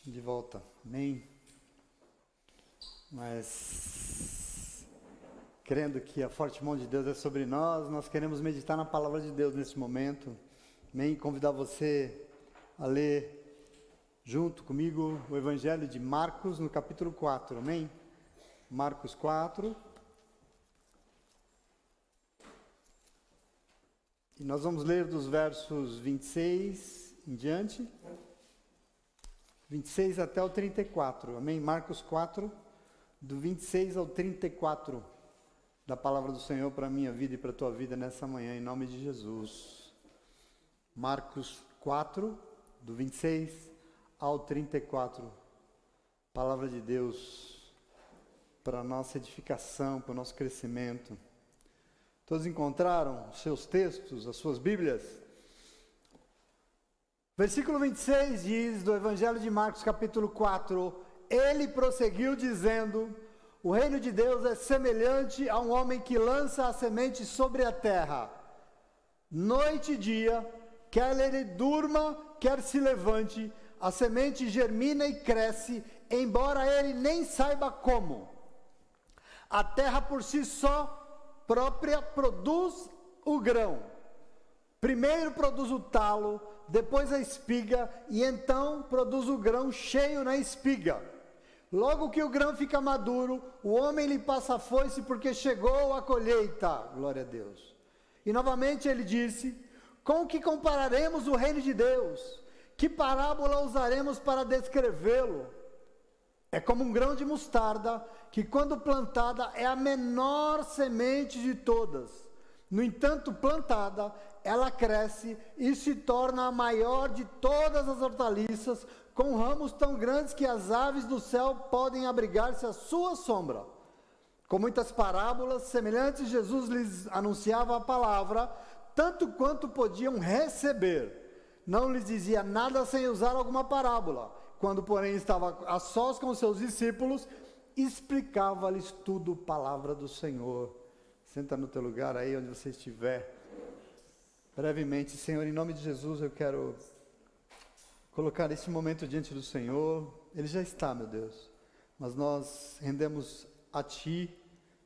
De volta, amém? Mas, crendo que a forte mão de Deus é sobre nós queremos meditar na palavra de Deus nesse momento, amém? Convidar você a ler junto comigo o Evangelho de Marcos no capítulo 4, amém? Marcos 4. E nós vamos ler dos versos 26 em diante. 26 até o 34, amém? Marcos 4, do 26 ao 34, da palavra do Senhor para a minha vida e para a tua vida nessa manhã, em nome de Jesus. Marcos 4, do 26 ao 34, palavra de Deus para a nossa edificação, para o nosso crescimento. Todos encontraram os seus textos, as suas Bíblias? Versículo 26 diz, do Evangelho de Marcos, capítulo 4, ele prosseguiu dizendo, o reino de Deus é semelhante a um homem que lança a semente sobre a terra. Noite e dia, quer ele durma, quer se levante, a semente germina e cresce, embora ele nem saiba como. A terra por si só própria produz o grão. Primeiro produz o talo, depois a espiga, e então produz o grão cheio na espiga. Logo que o grão fica maduro, o homem lhe passa a foice, porque chegou a colheita. Glória a Deus. E novamente ele disse, com que compararemos o reino de Deus? Que parábola usaremos para descrevê-lo? É como um grão de mostarda, que quando plantada é a menor semente de todas. No entanto, plantada, ela cresce e se torna a maior de todas as hortaliças, com ramos tão grandes que as aves do céu podem abrigar-se à sua sombra. Com muitas parábolas semelhantes, Jesus lhes anunciava a palavra, tanto quanto podiam receber. Não lhes dizia nada sem usar alguma parábola. Quando, porém, estava a sós com seus discípulos, explicava-lhes tudo, palavra do Senhor. Senta no teu lugar aí onde você estiver. Brevemente, Senhor, em nome de Jesus, eu quero colocar esse momento diante do Senhor. Ele já está, meu Deus, mas nós rendemos a Ti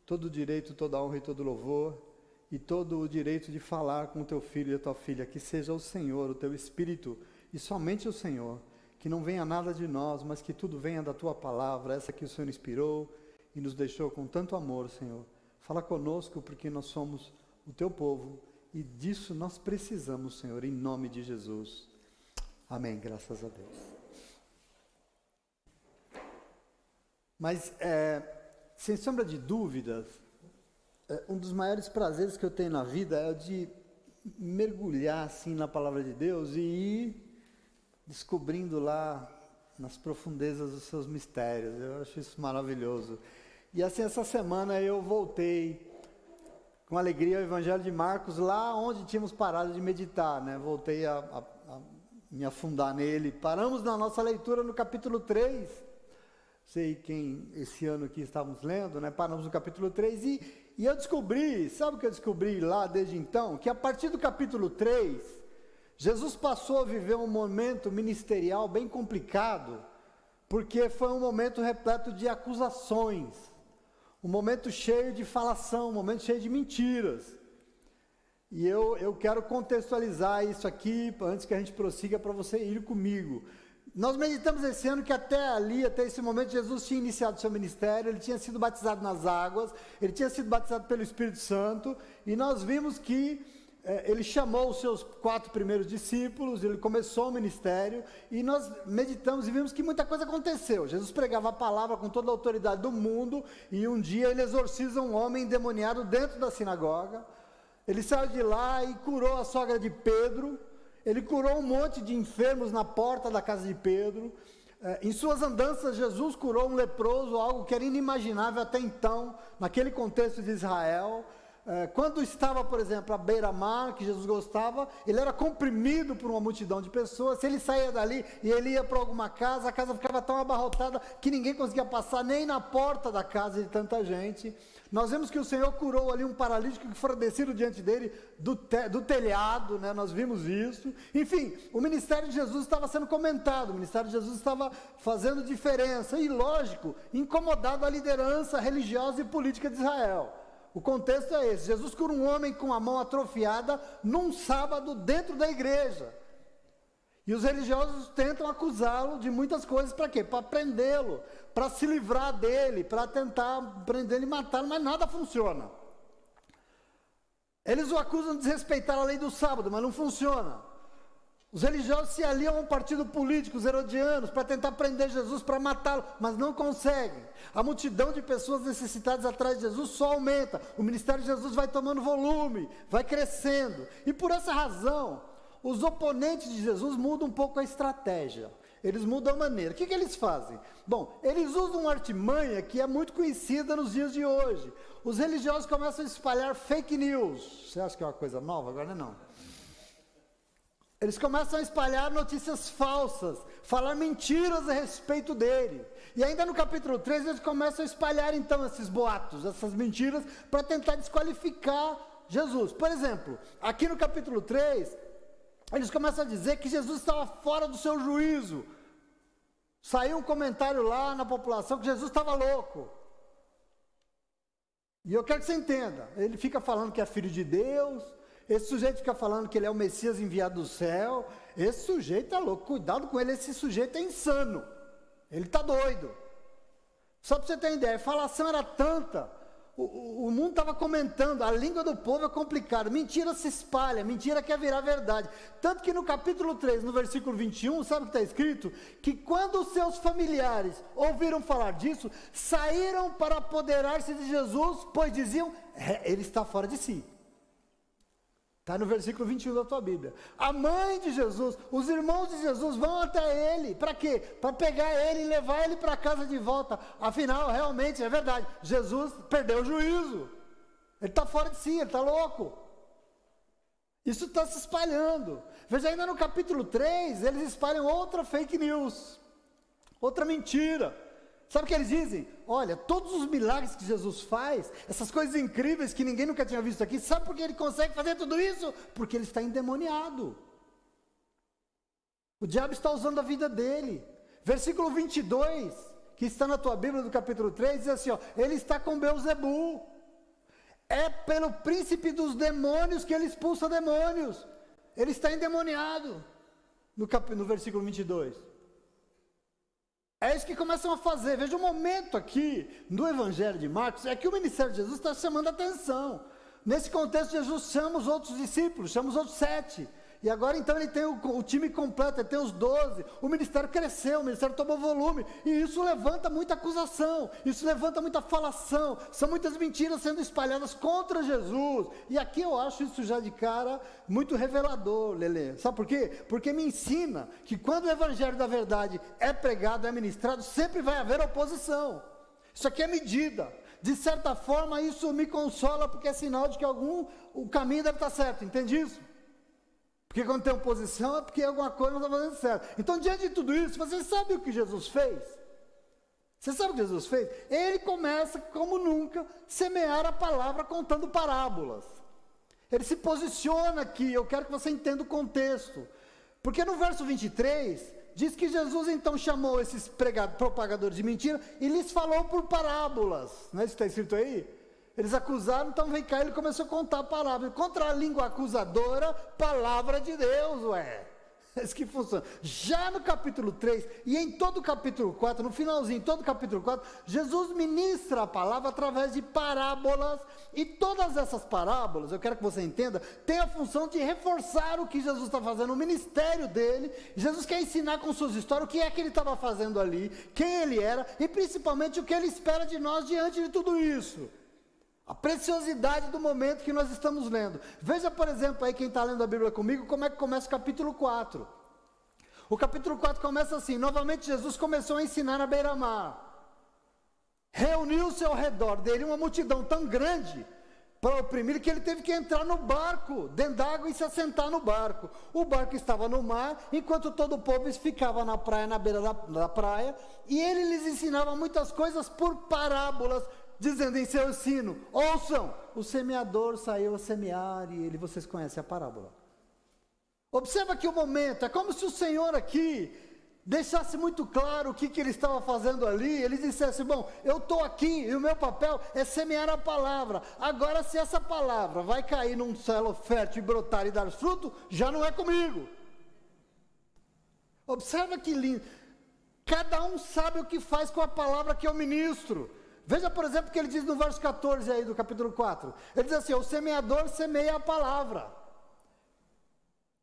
todo o direito, toda a honra e todo o louvor, e todo o direito de falar com o Teu filho e a Tua filha, que seja o Senhor, o Teu Espírito, e somente o Senhor, que não venha nada de nós, mas que tudo venha da Tua palavra, essa que o Senhor inspirou e nos deixou com tanto amor, Senhor. Fala conosco, porque nós somos o Teu povo, e disso nós precisamos, Senhor, em nome de Jesus. Amém, graças a Deus. Mas, sem sombra de dúvidas, um dos maiores prazeres que eu tenho na vida é o de mergulhar assim na palavra de Deus e ir descobrindo lá nas profundezas dos seus mistérios. Eu acho isso maravilhoso. E assim, essa semana eu voltei com alegria ao Evangelho de Marcos, lá onde tínhamos parado de meditar, né? Voltei a me afundar nele. Paramos na nossa leitura no capítulo 3. Sei quem esse ano aqui estávamos lendo, né? Paramos no capítulo 3 e eu descobri, sabe o que eu descobri lá desde então? Que a partir do capítulo 3, Jesus passou a viver um momento ministerial bem complicado, porque foi um momento repleto de acusações, um momento cheio de falação, um momento cheio de mentiras. E eu quero contextualizar isso aqui, antes que a gente prossiga, para você ir comigo. Nós meditamos esse ano que até esse momento, Jesus tinha iniciado seu ministério, ele tinha sido batizado nas águas, ele tinha sido batizado pelo Espírito Santo, e nós vimos que ele chamou os seus 4 primeiros discípulos, ele começou o ministério, e nós meditamos e vimos que muita coisa aconteceu. Jesus pregava a palavra com toda a autoridade do mundo, e um dia ele exorciza um homem endemoniado dentro da sinagoga. Ele saiu de lá e curou a sogra de Pedro, ele curou um monte de enfermos na porta da casa de Pedro. Em suas andanças, Jesus curou um leproso, algo que era inimaginável até então, naquele contexto de Israel. quando estava, por exemplo, à beira-mar, que Jesus gostava, ele era comprimido por uma multidão de pessoas. Se ele saía dali e ele ia para alguma casa, a casa ficava tão abarrotada que ninguém conseguia passar nem na porta da casa de tanta gente. Nós vemos que o Senhor curou ali um paralítico que fora descido diante dele do telhado, né? Nós vimos isso. Enfim, o ministério de Jesus estava sendo comentado, o ministério de Jesus estava fazendo diferença e, lógico, incomodado a liderança religiosa e política de Israel. O contexto é esse: Jesus cura um homem com a mão atrofiada num sábado dentro da igreja. E os religiosos tentam acusá-lo de muitas coisas. Para quê? Para prendê-lo, para se livrar dele, para tentar prendê-lo e matá-lo, mas nada funciona. Eles o acusam de desrespeitar a lei do sábado, mas não funciona. Os religiosos se aliam a um partido político, os herodianos, para tentar prender Jesus, para matá-lo, mas não conseguem. A multidão de pessoas necessitadas atrás de Jesus só aumenta. O ministério de Jesus vai tomando volume, vai crescendo. E por essa razão, os oponentes de Jesus mudam um pouco a estratégia. Eles mudam a maneira. O que eles fazem? Bom, eles usam uma artimanha que é muito conhecida nos dias de hoje. Os religiosos começam a espalhar fake news. Você acha que é uma coisa nova? Agora não. Eles começam a espalhar notícias falsas, falar mentiras a respeito dele. E ainda no capítulo 3, eles começam a espalhar então esses boatos, essas mentiras, para tentar desqualificar Jesus. Por exemplo, aqui no capítulo 3, eles começam a dizer que Jesus estava fora do seu juízo. Saiu um comentário lá na população que Jesus estava louco. E eu quero que você entenda, ele fica falando que é filho de Deus. Esse sujeito fica falando que ele é o Messias enviado do céu. Esse sujeito é louco, cuidado com ele, esse sujeito é insano. Ele está doido. Só para você ter ideia, a falação era tanta, o mundo estava comentando, a língua do povo é complicada, mentira se espalha, mentira quer virar verdade. Tanto que no capítulo 3, no versículo 21, sabe o que está escrito? Que quando os seus familiares ouviram falar disso, saíram para apoderar-se de Jesus, pois diziam, ele está fora de si. Está no versículo 21 da tua Bíblia. A mãe de Jesus, os irmãos de Jesus vão até ele. Para quê? Para pegar ele e levar ele para casa de volta. Afinal, realmente, é verdade. Jesus perdeu o juízo. Ele está fora de si, ele está louco. Isso está se espalhando. Veja, ainda no capítulo 3, eles espalham outra fake news. Outra mentira. Sabe o que eles dizem? Olha, todos os milagres que Jesus faz, essas coisas incríveis que ninguém nunca tinha visto aqui, sabe por que ele consegue fazer tudo isso? Porque ele está endemoniado. O diabo está usando a vida dele. Versículo 22, que está na tua Bíblia do capítulo 3, diz assim, ó, ele está com Beelzebu. É pelo príncipe dos demônios que ele expulsa demônios. Ele está endemoniado. No versículo 22. É isso que começam a fazer. Veja, o momento aqui, no Evangelho de Marcos, é que o ministério de Jesus está chamando a atenção. Nesse contexto, Jesus chama os outros discípulos, chama os outros 7. E agora, então, ele tem o time completo, ele tem os 12. O ministério cresceu, o ministério tomou volume. E isso levanta muita acusação, isso levanta muita falação. São muitas mentiras sendo espalhadas contra Jesus. E aqui eu acho isso já de cara muito revelador, Lelê. Sabe por quê? Porque me ensina que quando o evangelho da verdade é pregado, é ministrado, sempre vai haver oposição. Isso aqui é medida. De certa forma, isso me consola, porque é sinal de que o caminho deve estar certo. Entende isso? Porque quando tem oposição é porque alguma coisa não está fazendo certo. Então, diante de tudo isso, você sabe o que Jesus fez? Você sabe o que Jesus fez? Ele começa, como nunca, semear a palavra contando parábolas. Ele se posiciona aqui, eu quero que você entenda o contexto. Porque no verso 23, diz que Jesus então chamou esses propagadores de mentira e lhes falou por parábolas. Não é isso que está escrito aí? Eles acusaram, então vem cá, ele começou a contar palavras. Contra a língua acusadora, palavra de Deus, ué. É isso que funciona. Já no capítulo 3, e em todo o capítulo 4, no finalzinho, todo o capítulo 4, Jesus ministra a palavra através de parábolas, e todas essas parábolas, eu quero que você entenda, tem a função de reforçar o que Jesus está fazendo, o ministério dele. Jesus quer ensinar com suas histórias o que é que ele estava fazendo ali, quem ele era, e principalmente o que ele espera de nós diante de tudo isso. A preciosidade do momento que nós estamos lendo. Veja, por exemplo, aí quem está lendo a Bíblia comigo, como é que começa o capítulo 4. O capítulo 4 começa assim, novamente Jesus começou a ensinar na beira-mar. Reuniu-se ao redor dele uma multidão tão grande, para oprimir, que ele teve que entrar no barco, dentro d'água, e se assentar no barco. O barco estava no mar, enquanto todo o povo ficava na praia, na beira da praia, e ele lhes ensinava muitas coisas por parábolas, dizendo em seu ensino: ouçam, o semeador saiu a semear, e vocês conhecem a parábola. Observa aqui o momento, é como se o Senhor aqui deixasse muito claro o que ele estava fazendo ali. Ele dissesse: bom, eu estou aqui e o meu papel é semear a palavra. Agora, se essa palavra vai cair num solo fértil e brotar e dar fruto, já não é comigo. Observa que lindo. Cada um sabe o que faz com a palavra que eu ministro. Veja, por exemplo, o que ele diz no verso 14 aí do capítulo 4. Ele diz assim: o semeador semeia a palavra.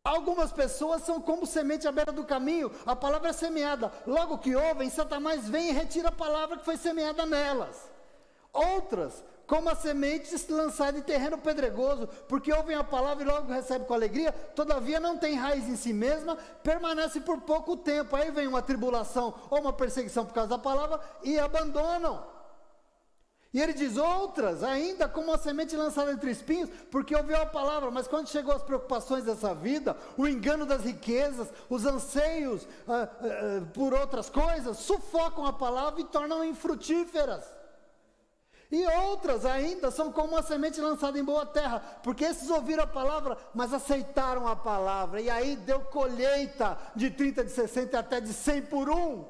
Algumas pessoas são como semente à beira do caminho, a palavra é semeada, logo que ouvem, Satanás vem e retira a palavra que foi semeada nelas. Outras, como a semente lançada em terreno pedregoso, porque ouvem a palavra e logo recebem com alegria, todavia não tem raiz em si mesma, permanece por pouco tempo, aí vem uma tribulação ou uma perseguição por causa da palavra e abandonam. E ele diz: outras, ainda como a semente lançada entre espinhos, porque ouviu a palavra, mas quando chegou as preocupações dessa vida, o engano das riquezas, os anseios por outras coisas, sufocam a palavra e tornam infrutíferas. E outras ainda são como a semente lançada em boa terra, porque esses ouviram a palavra, mas aceitaram a palavra, e aí deu colheita de 30, de 60 até de 100 por um.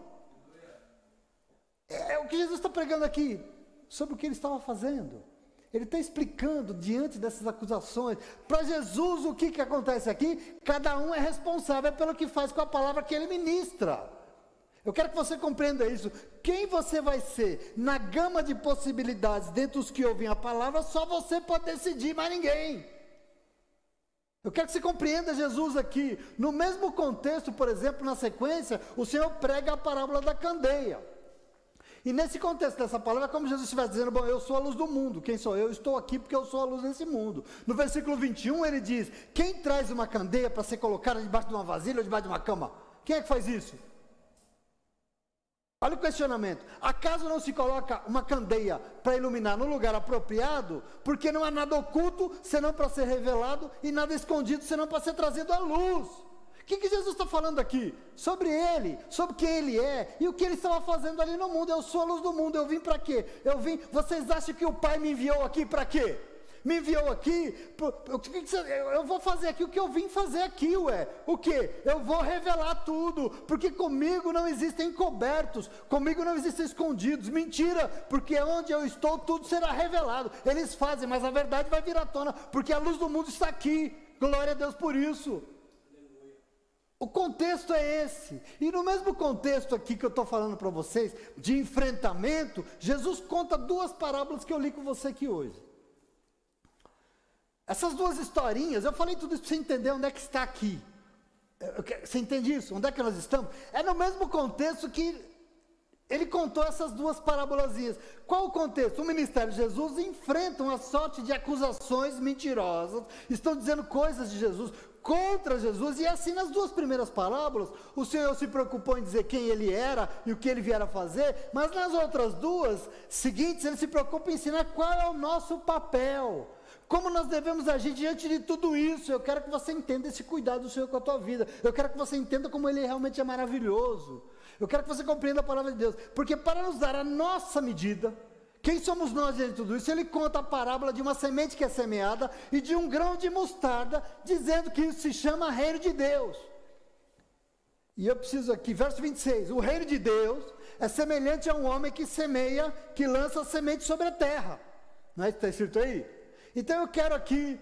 É o que Jesus está pregando aqui, sobre o que ele estava fazendo. Ele está explicando diante dessas acusações. Para Jesus, o que acontece aqui? Cada um é responsável pelo que faz com a palavra que ele ministra. Eu quero que você compreenda isso. Quem você vai ser na gama de possibilidades dentre os que ouvem a palavra, só você pode decidir, mais ninguém. Eu quero que você compreenda Jesus aqui. No mesmo contexto, por exemplo, na sequência, o Senhor prega a parábola da candeia. E nesse contexto dessa palavra, é como Jesus estivesse dizendo: bom, eu sou a luz do mundo. Quem sou eu? Estou aqui porque eu sou a luz desse mundo. No versículo 21 ele diz: quem traz uma candeia para ser colocada debaixo de uma vasilha ou debaixo de uma cama? Quem é que faz isso? Olha o questionamento: acaso não se coloca uma candeia para iluminar no lugar apropriado? Porque não há nada oculto senão para ser revelado, e nada escondido senão para ser trazido à luz. O que Jesus está falando aqui? Sobre ele, sobre quem ele é e o que ele estava fazendo ali no mundo. Eu sou a luz do mundo, eu vim para quê? Vocês acham que o Pai me enviou aqui para quê? Me enviou aqui, eu vou fazer aqui o que eu vim fazer aqui, o quê? Eu vou revelar tudo, porque comigo não existem encobertos, comigo não existem escondidos. Mentira, porque onde eu estou tudo será revelado. Eles fazem, mas a verdade vai vir à tona, porque a luz do mundo está aqui. Glória a Deus por isso. O contexto é esse. E no mesmo contexto aqui que eu estou falando para vocês, de enfrentamento, Jesus conta duas parábolas que eu li com você aqui hoje. Essas duas historinhas, eu falei tudo isso para você entender onde é que está aqui. Você entende isso? Onde é que nós estamos? É no mesmo contexto que ele contou essas duas parábolazinhas. Qual o contexto? O ministério de Jesus enfrenta uma sorte de acusações mentirosas, estão dizendo coisas de Jesus contra Jesus, e assim nas duas primeiras parábolas, o Senhor se preocupou em dizer quem ele era e o que ele viera fazer, mas nas outras duas seguintes, ele se preocupa em ensinar qual é o nosso papel, como nós devemos agir diante de tudo isso. Eu quero que você entenda esse cuidado do Senhor com a tua vida, eu quero que você entenda como ele realmente é maravilhoso, eu quero que você compreenda a palavra de Deus, porque para nos dar a nossa medida, quem somos nós diante de tudo isso? Ele conta a parábola de uma semente que é semeada e de um grão de mostarda, dizendo que isso se chama reino de Deus. E eu preciso aqui, verso 26, o reino de Deus é semelhante a um homem que semeia, que lança a semente sobre a terra. Não é isso que está escrito aí? Então eu quero aqui,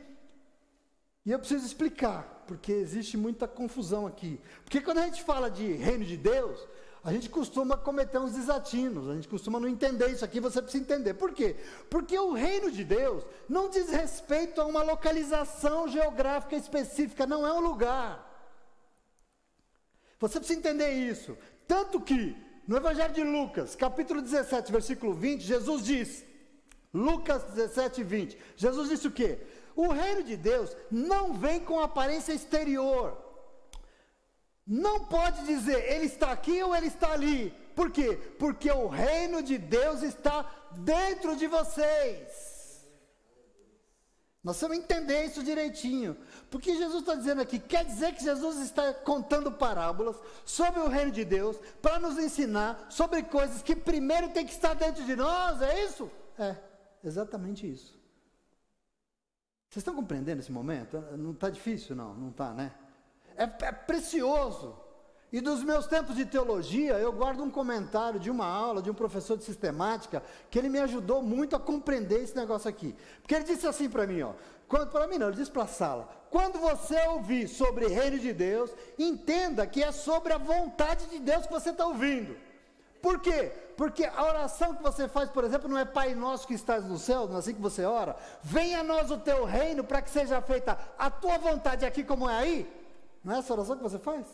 e eu preciso explicar, porque existe muita confusão aqui. Porque quando a gente fala de reino de Deus, a gente costuma cometer uns desatinos, a gente costuma não entender isso aqui, você precisa entender. Por quê? Porque o reino de Deus não diz respeito a uma localização geográfica específica, não é um lugar. Você precisa entender isso. Tanto que, no Evangelho de Lucas, capítulo 17, versículo 20, Jesus diz, Lucas 17, 20, Jesus disse o quê? O reino de Deus não vem com aparência exterior. Não pode dizer, ele está aqui ou ele está ali. Por quê? Porque o reino de Deus está dentro de vocês. Nós temos que entender isso direitinho. Porque Jesus está dizendo aqui, quer dizer que Jesus está contando parábolas sobre o reino de Deus, para nos ensinar sobre coisas que primeiro tem que estar dentro de nós, é isso? É, exatamente isso. Vocês estão compreendendo esse momento? Não está difícil? Não está, né? É precioso. E dos meus tempos de teologia, eu guardo um comentário de uma aula, de um professor de sistemática, que ele me ajudou muito a compreender esse negócio aqui. Porque ele disse assim para mim, para mim não, ele disse para a sala, quando você ouvir sobre reino de Deus, entenda que é sobre a vontade de Deus que você está ouvindo. Por quê? Porque a oração que você faz, por exemplo, não é Pai Nosso que estás no céu, não é assim que você ora? Venha a nós o teu reino para que seja feita a tua vontade aqui como é aí. Não é essa oração que você faz?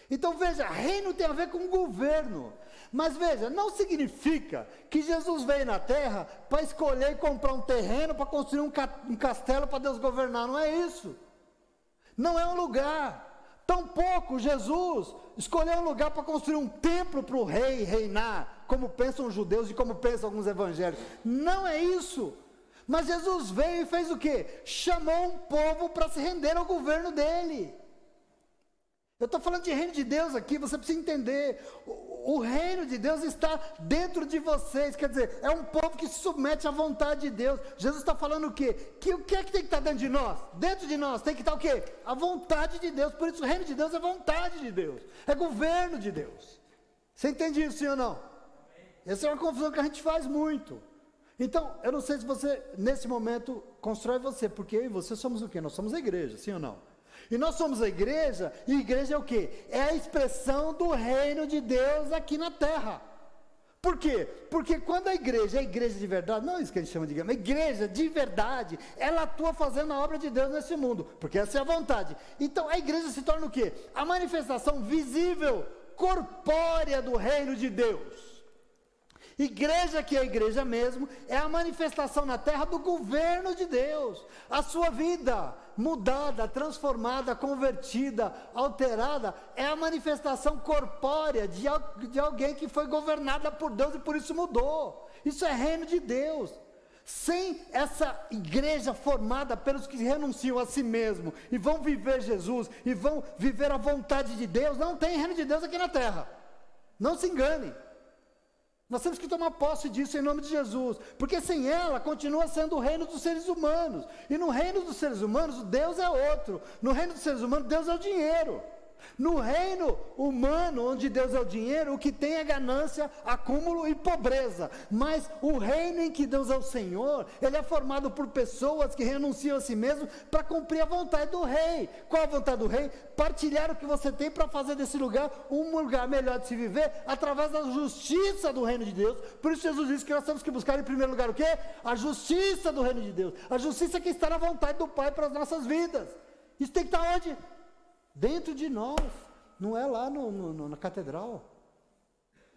Então veja, reino tem a ver com governo, mas veja, não significa que Jesus veio na terra para escolher e comprar um terreno, para construir um castelo para Deus governar, não é isso, não é um lugar, tampouco Jesus escolheu um lugar para construir um templo para o rei reinar, como pensam os judeus e como pensam alguns evangélicos, não é isso, mas Jesus veio e fez o quê? Chamou um povo para se render ao governo dele. Eu estou falando de reino de Deus aqui, você precisa entender, o reino de Deus está dentro de vocês, quer dizer, é um povo que se submete à vontade de Deus. Jesus está falando o quê? Que o que é que tem que estar dentro de nós? Dentro de nós tem que estar o quê? A vontade de Deus, por isso o reino de Deus é vontade de Deus, é governo de Deus. Você entende isso, sim ou não? Essa é uma confusão que a gente faz muito. Então, eu não sei se você, nesse momento, constrói você, porque eu e você somos o quê? Nós somos a igreja, sim ou não? E nós somos a igreja, e a igreja é o quê? É a expressão do reino de Deus aqui na terra. Por quê? Porque quando a igreja é igreja de verdade, não é isso que a gente chama de igreja, mas igreja de verdade, ela atua fazendo a obra de Deus nesse mundo, porque essa é a vontade. Então a igreja se torna o quê? A manifestação visível, corpórea do reino de Deus. Igreja, que é a igreja mesmo, é a manifestação na terra do governo de Deus. A sua vida mudada, transformada, convertida, alterada, é a manifestação corpórea de alguém que foi governada por Deus e por isso mudou. Isso é reino de Deus. Sem essa igreja formada pelos que renunciam a si mesmo e vão viver Jesus e vão viver a vontade de Deus, não tem reino de Deus aqui na terra. Não se engane. Nós temos que tomar posse disso em nome de Jesus, porque sem ela continua sendo o reino dos seres humanos, e no reino dos seres humanos Deus é outro, no reino dos seres humanos Deus é o dinheiro, no reino humano onde Deus é o dinheiro, o que tem é ganância, acúmulo e pobreza, mas o reino em que Deus é o Senhor, ele é formado por pessoas que renunciam a si mesmos para cumprir a vontade do rei. Qual a vontade do rei? Partilhar o que você tem para fazer desse lugar um lugar melhor de se viver, através da justiça do reino de Deus. Por isso Jesus disse que nós temos que buscar em primeiro lugar o quê? A justiça do reino de Deus, a justiça que está na vontade do Pai para as nossas vidas. Isso tem que estar onde? Dentro de nós, não é lá na catedral.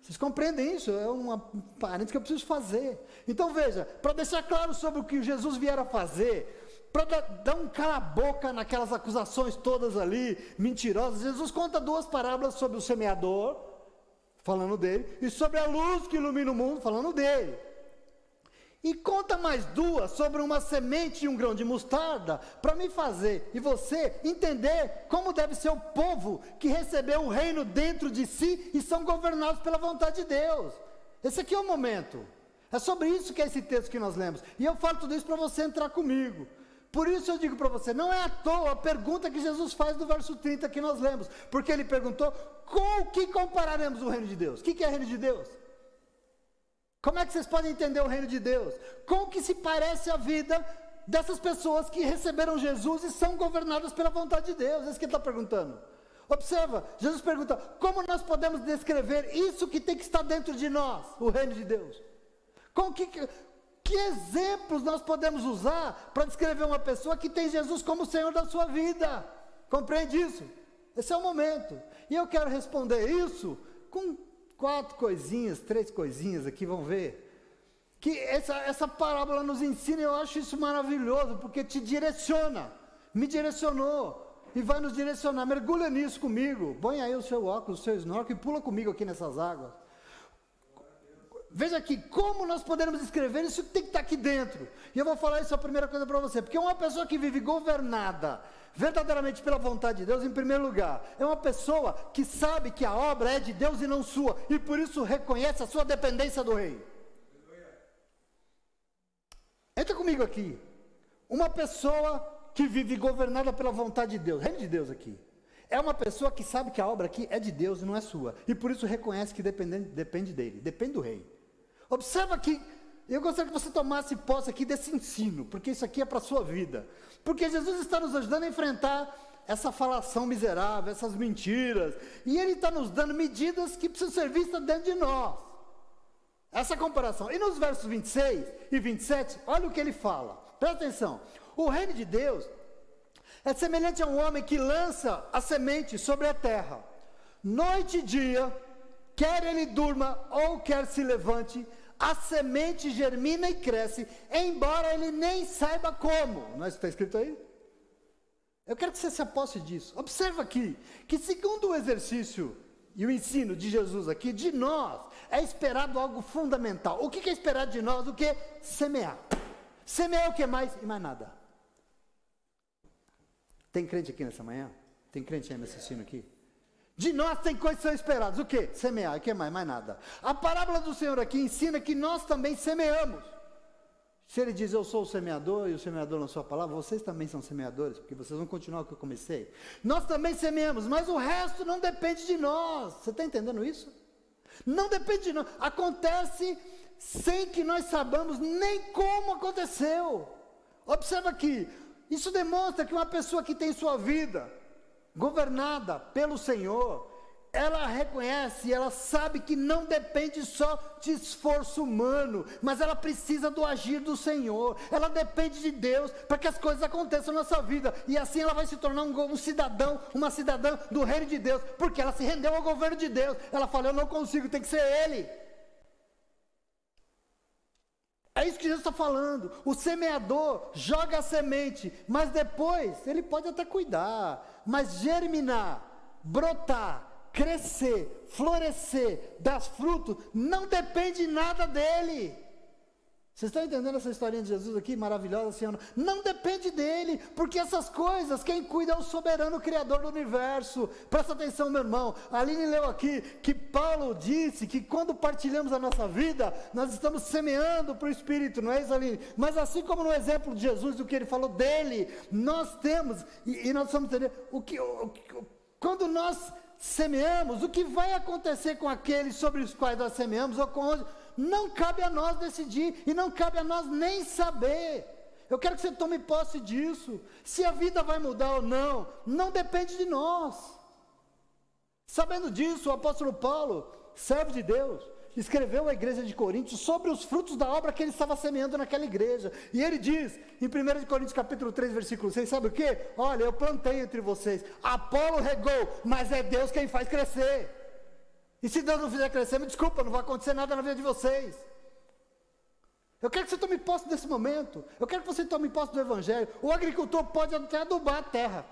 Vocês compreendem isso? É um parênteses que eu preciso fazer. Então veja, para deixar claro sobre o que Jesus vier a fazer, para dar um cala-boca naquelas acusações todas ali, mentirosas, Jesus conta duas parábolas sobre o semeador, falando dele, e sobre a luz que ilumina o mundo, falando dele. E conta mais duas sobre uma semente e um grão de mostarda, para me fazer e você entender como deve ser o povo que recebeu o reino dentro de si e são governados pela vontade de Deus. Esse aqui é o momento. É sobre isso que é esse texto que nós lemos. E eu falo tudo isso para você entrar comigo. Por isso eu digo para você, não é à toa a pergunta que Jesus faz no verso 30 que nós lemos. Porque ele perguntou, com o que compararemos o reino de Deus? O que é o reino de Deus? Como é que vocês podem entender o reino de Deus? Com que se parece a vida dessas pessoas que receberam Jesus e são governadas pela vontade de Deus? É isso que ele está perguntando. Observa, Jesus pergunta, como nós podemos descrever isso que tem que estar dentro de nós, o reino de Deus? Que exemplos nós podemos usar para descrever uma pessoa que tem Jesus como Senhor da sua vida? Compreende isso? Esse é o momento. E eu quero responder isso com 4 coisinhas, 3 coisinhas aqui, vamos ver. Que essa parábola nos ensina, eu acho isso maravilhoso, porque te direciona, me direcionou, e vai nos direcionar. Mergulha nisso comigo, põe aí o seu óculos, o seu snorkel e pula comigo aqui nessas águas. Veja aqui, como nós podemos escrever isso tem que estar aqui dentro. E eu vou falar isso a primeira coisa para você, porque uma pessoa que vive governada verdadeiramente pela vontade de Deus, em primeiro lugar, é uma pessoa que sabe que a obra é de Deus e não sua, e por isso reconhece a sua dependência do rei. Entra comigo aqui. Uma pessoa que vive governada pela vontade de Deus, reino de Deus aqui, é uma pessoa que sabe que a obra aqui é de Deus e não é sua, e por isso reconhece que depende dele, depende do rei. Observa que, eu gostaria que você tomasse posse aqui desse ensino, porque isso aqui é para a sua vida, porque Jesus está nos ajudando a enfrentar essa falação miserável, essas mentiras, e Ele está nos dando medidas que precisam ser vistas dentro de nós, essa comparação. E nos versos 26 e 27, olha o que Ele fala, presta atenção, o reino de Deus é semelhante a um homem que lança a semente sobre a terra, noite e dia, quer ele durma ou quer se levante, a semente germina e cresce, embora ele nem saiba como. Não é isso que está escrito aí? Eu quero que você se aposse disso. Observa aqui, que segundo o exercício e o ensino de Jesus aqui, de nós, é esperado algo fundamental. O que é esperado de nós? O que? Semear. Semear o que mais? E mais nada. Tem crente aqui nessa manhã? Tem crente aí me assistindo aqui? De nós tem coisas que são esperadas. O quê? Semear. O que mais? Mais nada. A parábola do Senhor aqui ensina que nós também semeamos. Se Ele diz, eu sou o semeador, e o semeador lançou a palavra, vocês também são semeadores, porque vocês vão continuar o que eu comecei. Nós também semeamos, mas o resto não depende de nós. Você está entendendo isso? Não depende de nós. Acontece sem que nós saibamos nem como aconteceu. Observa aqui. Isso demonstra que uma pessoa que tem sua vida governada pelo Senhor, ela reconhece, ela sabe que não depende só de esforço humano, mas ela precisa do agir do Senhor, ela depende de Deus para que as coisas aconteçam na sua vida, e assim ela vai se tornar um cidadão, uma cidadã do reino de Deus, porque ela se rendeu ao governo de Deus, ela fala, eu não consigo, tem que ser Ele. É isso que Jesus está falando. O semeador joga a semente, mas depois ele pode até cuidar, mas germinar, brotar, crescer, florescer, dar fruto, não depende nada dele. Vocês estão entendendo essa historinha de Jesus aqui, maravilhosa, Senhor? Não depende dele, porque essas coisas, quem cuida é o soberano Criador do universo. Presta atenção, meu irmão, a Aline leu aqui, que Paulo disse, que quando partilhamos a nossa vida, nós estamos semeando para o Espírito, não é isso, Aline? Mas assim como no exemplo de Jesus, do que ele falou dele, nós temos, e nós vamos entender, quando nós semeamos, o que vai acontecer com aqueles sobre os quais nós semeamos, ou com não cabe a nós decidir, e não cabe a nós nem saber. Eu quero que você tome posse disso. Se a vida vai mudar ou não, não depende de nós. Sabendo disso, o apóstolo Paulo, servo de Deus, escreveu à igreja de Coríntios sobre os frutos da obra que ele estava semeando naquela igreja, e ele diz, em 1 Coríntios capítulo 3, versículo 6, sabe o que? Olha, eu plantei entre vocês, Apolo regou, mas é Deus quem faz crescer. E se Deus não fizer crescer, me desculpa, não vai acontecer nada na vida de vocês. Eu quero que você tome posse desse momento. Eu quero que você tome posse do Evangelho. O agricultor pode até adubar a terra.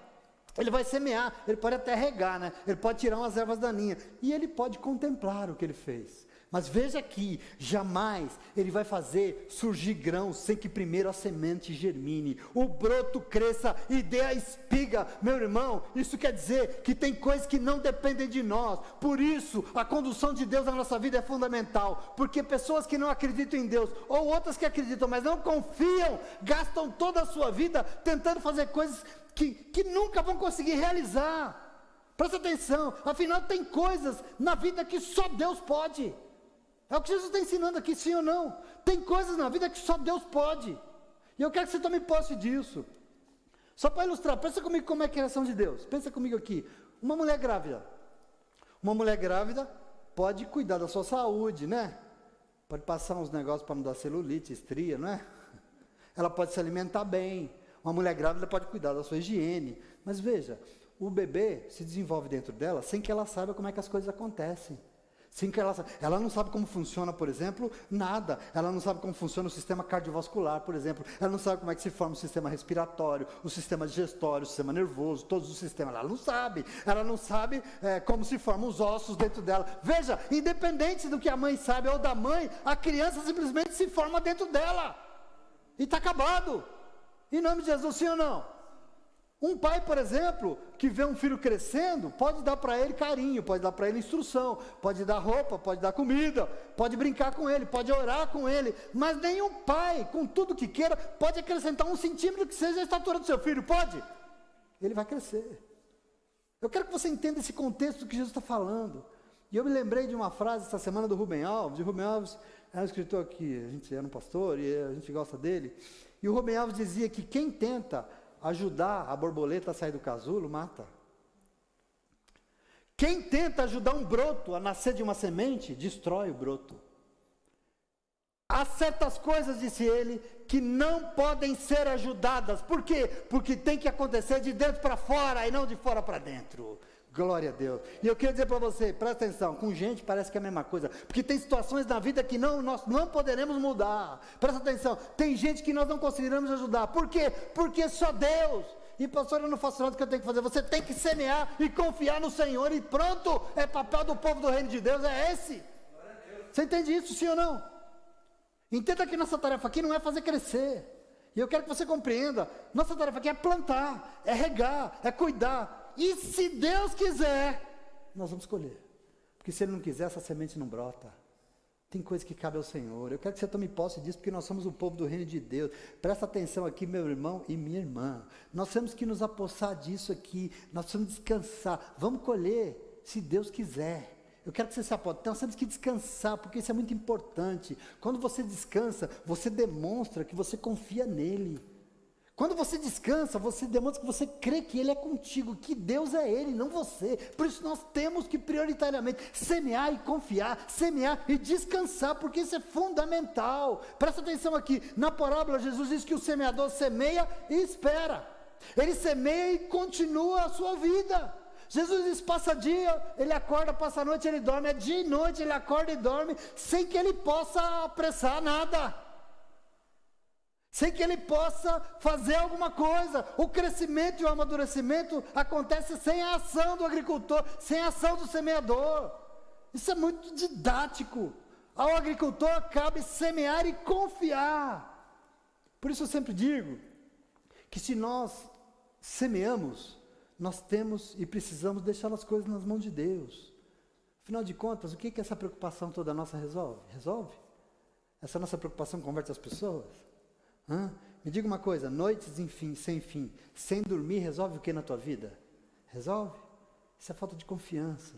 Ele vai semear, ele pode até regar, né? Ele pode tirar umas ervas daninhas. E ele pode contemplar o que ele fez. Mas veja aqui, jamais ele vai fazer surgir grãos sem que primeiro a semente germine, o broto cresça e dê a espiga. Meu irmão, isso quer dizer que tem coisas que não dependem de nós. Por isso, a condução de Deus na nossa vida é fundamental, porque pessoas que não acreditam em Deus, ou outras que acreditam, mas não confiam, gastam toda a sua vida tentando fazer coisas que nunca vão conseguir realizar. Presta atenção, afinal tem coisas na vida que só Deus pode. É o que Jesus está ensinando aqui, sim ou não? Tem coisas na vida que só Deus pode. E eu quero que você tome posse disso. Só para ilustrar, pensa comigo como é a criação de Deus. Pensa comigo aqui. Uma mulher grávida. Uma mulher grávida pode cuidar da sua saúde, né? Pode passar uns negócios para não dar celulite, estria, não é? Ela pode se alimentar bem. Uma mulher grávida pode cuidar da sua higiene. Mas veja, o bebê se desenvolve dentro dela sem que ela saiba como é que as coisas acontecem. Sim, que ela não sabe como funciona, por exemplo, nada. Ela não sabe como funciona o sistema cardiovascular, por exemplo. Ela não sabe como é que se forma o sistema respiratório, o sistema digestório, o sistema nervoso, todos os sistemas. Ela não sabe. Ela não sabe como se formam os ossos dentro dela. Veja, independente do que a mãe sabe ou da mãe, a criança simplesmente se forma dentro dela. E está acabado. Em nome de Jesus, sim ou não? Um pai, por exemplo, que vê um filho crescendo, pode dar para ele carinho, pode dar para ele instrução, pode dar roupa, pode dar comida, pode brincar com ele, pode orar com ele, mas nenhum pai, com tudo que queira, pode acrescentar 1 centímetro que seja a estatura do seu filho, pode? Ele vai crescer. Eu quero que você entenda esse contexto que Jesus está falando. E eu me lembrei de uma frase essa semana do Rubem Alves. E o Rubem Alves é um escritor que a gente era um pastor e a gente gosta dele. E o Rubem Alves dizia que quem tenta ajudar a borboleta a sair do casulo, mata. Quem tenta ajudar um broto a nascer de uma semente, destrói o broto. Há certas coisas, disse ele, que não podem ser ajudadas. Por quê? Porque tem que acontecer de dentro para fora e não de fora para dentro. Glória a Deus. E eu quero dizer para você, presta atenção, com gente parece que é a mesma coisa, porque tem situações na vida que nós não poderemos mudar. Presta atenção, tem gente que nós não conseguiremos ajudar. Por quê? Porque só Deus. E pastor, eu não faço nada que eu tenho que fazer. Você tem que semear e confiar no Senhor e pronto, é papel do povo do reino de Deus, é esse. Você entende isso, sim ou não? Entenda que nossa tarefa aqui não é fazer crescer. E eu quero que você compreenda, nossa tarefa aqui é plantar, é regar, é cuidar. E se Deus quiser, nós vamos colher. Porque se Ele não quiser, essa semente não brota. Tem coisa que cabe ao Senhor. Eu quero que você tome posse disso, porque nós somos o povo do reino de Deus. Presta atenção aqui, meu irmão e minha irmã. Nós temos que nos apossar disso aqui. Nós precisamos descansar. Vamos colher, se Deus quiser. Eu quero que você se aposte. Nós temos que descansar, porque isso é muito importante. Quando você descansa, você demonstra que você confia nele. Quando você descansa, você demonstra que você crê que Ele é contigo, que Deus é Ele, não você. Por isso nós temos que prioritariamente semear e confiar, semear e descansar, porque isso é fundamental. Presta atenção aqui, na parábola Jesus diz que o semeador semeia e espera. Ele semeia e continua a sua vida. Jesus diz, passa dia, ele acorda, passa noite, ele dorme, é dia e noite, ele acorda e dorme, sem que ele possa apressar nada. Sem que ele possa fazer alguma coisa. O crescimento e o amadurecimento acontece sem a ação do agricultor, sem a ação do semeador. Isso é muito didático. Ao agricultor cabe semear e confiar. Por isso eu sempre digo que se nós semeamos, nós temos e precisamos deixar as coisas nas mãos de Deus. Afinal de contas, o que essa preocupação toda nossa resolve? Resolve? Essa nossa preocupação converte as pessoas? Me diga uma coisa, noites sem fim, sem dormir, resolve o que na tua vida? Resolve? Isso é falta de confiança.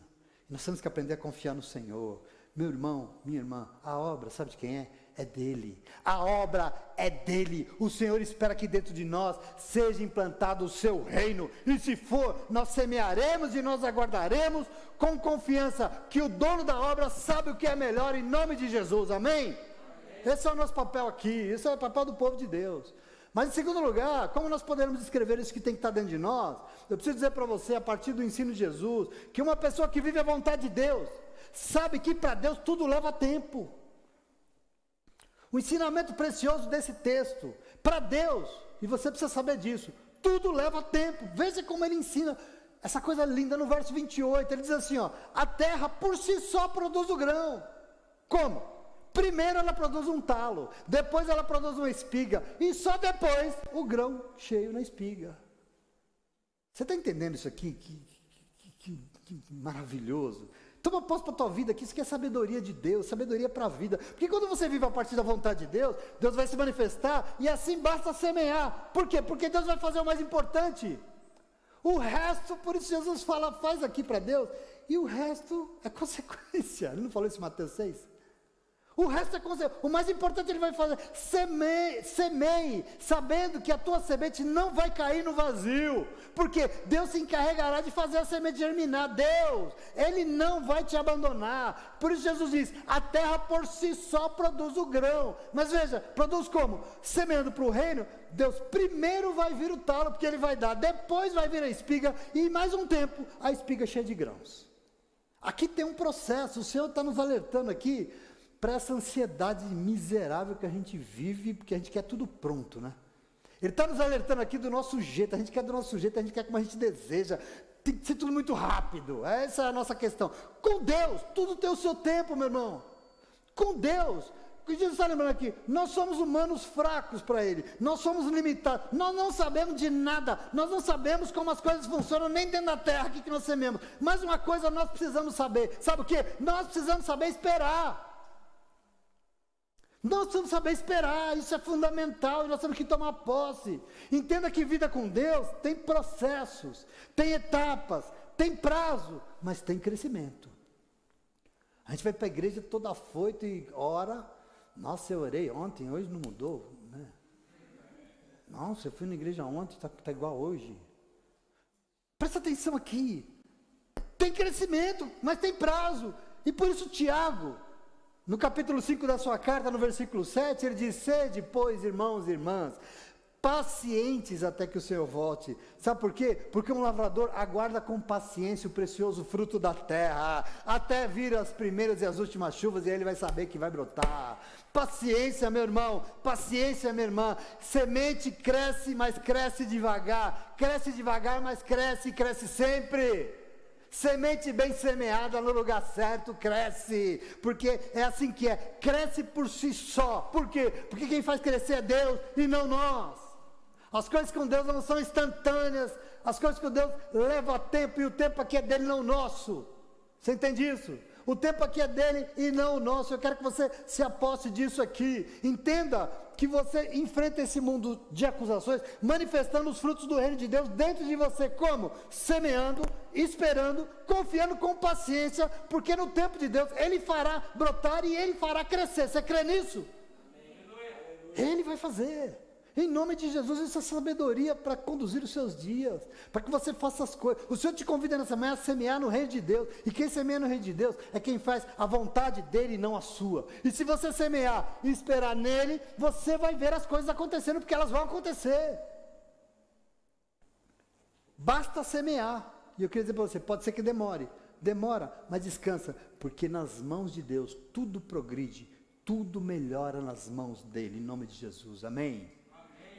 E nós temos que aprender a confiar no Senhor. Meu irmão, minha irmã, a obra, sabe de quem é? É dele. A obra é dele. O Senhor espera que dentro de nós seja implantado o seu reino. E se for, nós semearemos e nós aguardaremos com confiança que o dono da obra sabe o que é melhor, em nome de Jesus. Amém? Esse é o nosso papel aqui, esse é o papel do povo de Deus. Mas em segundo lugar, como nós podemos descrever isso que tem que estar dentro de nós? Eu preciso dizer para você, a partir do ensino de Jesus, que uma pessoa que vive a vontade de Deus, sabe que para Deus tudo leva tempo. O ensinamento precioso desse texto, para Deus, e você precisa saber disso, tudo leva tempo. Veja como ele ensina, essa coisa linda no verso 28, ele diz assim, a terra por si só produz o grão. Como? Primeiro ela produz um talo, depois ela produz uma espiga, e só depois o grão cheio na espiga. Você está entendendo isso aqui? Que maravilhoso. Toma posse para a tua vida aqui, isso aqui é sabedoria de Deus, sabedoria para a vida. Porque quando você vive a partir da vontade de Deus, Deus vai se manifestar, e assim basta semear. Por quê? Porque Deus vai fazer o mais importante. O resto, por isso Jesus fala, faz aqui para Deus, e o resto é consequência. Ele não falou isso em Mateus 6? O resto é consequência. O mais importante ele vai fazer, semeie, sabendo que a tua semente não vai cair no vazio, porque Deus se encarregará de fazer a semente germinar. Deus, Ele não vai te abandonar. Por isso Jesus diz, a terra por si só produz o grão. Mas veja, produz como? Semeando para o reino, Deus primeiro vai vir o talo, porque Ele vai dar, depois vai vir a espiga, e mais um tempo, a espiga cheia de grãos. Aqui tem um processo, o Senhor está nos alertando aqui para essa ansiedade miserável que a gente vive, porque a gente quer tudo pronto, né? Ele está nos alertando aqui do nosso jeito, a gente quer do nosso jeito, a gente quer como a gente deseja, tem que ser tudo muito rápido, essa é a nossa questão. Com Deus, tudo tem o seu tempo, meu irmão. Com Deus, o que Jesus está lembrando aqui, nós somos humanos fracos para Ele, nós somos limitados, nós não sabemos de nada, nós não sabemos como as coisas funcionam, nem dentro da terra aqui que nós sememos, mas uma coisa nós precisamos saber, sabe o que? Nós precisamos saber esperar. Nós precisamos saber esperar, isso é fundamental, e nós temos que tomar posse. Entenda que vida com Deus tem processos, tem etapas, tem prazo, mas tem crescimento. A gente vai para a igreja toda afoito e ora, nossa, eu orei ontem, hoje não mudou, né? Nossa, eu fui na igreja ontem, está igual hoje. Presta atenção aqui, tem crescimento, mas tem prazo, e por isso Tiago, no capítulo 5 da sua carta, no versículo 7, ele diz, sede, pois, irmãos e irmãs, pacientes até que o Senhor volte. Sabe por quê? Porque um lavrador aguarda com paciência o precioso fruto da terra, até vir as primeiras e as últimas chuvas, e aí ele vai saber que vai brotar. Paciência, meu irmão, paciência, minha irmã. Semente cresce, mas cresce devagar, mas cresce e cresce sempre. Semente bem semeada no lugar certo, cresce, porque é assim que é, cresce por si só. Por quê? Porque quem faz crescer é Deus e não nós. As coisas com Deus não são instantâneas, as coisas com Deus levam tempo, e o tempo aqui é dele, não o nosso. Você entende isso? O tempo aqui é dele e não o nosso. Eu quero que você se aposse disso aqui. Entenda que você enfrenta esse mundo de acusações, manifestando os frutos do reino de Deus dentro de você. Como? Semeando, esperando, confiando com paciência, porque no tempo de Deus Ele fará brotar e Ele fará crescer. Você crê nisso? Ele vai fazer. Em nome de Jesus, isso é sabedoria para conduzir os seus dias, para que você faça as coisas. O Senhor te convida nessa manhã a semear no reino de Deus, e quem semeia no reino de Deus é quem faz a vontade dele e não a sua. E se você semear e esperar nele, você vai ver as coisas acontecendo, porque elas vão acontecer. Basta semear. E eu queria dizer para você, pode ser que demora, mas descansa, porque nas mãos de Deus tudo progride, tudo melhora nas mãos dele, em nome de Jesus, amém?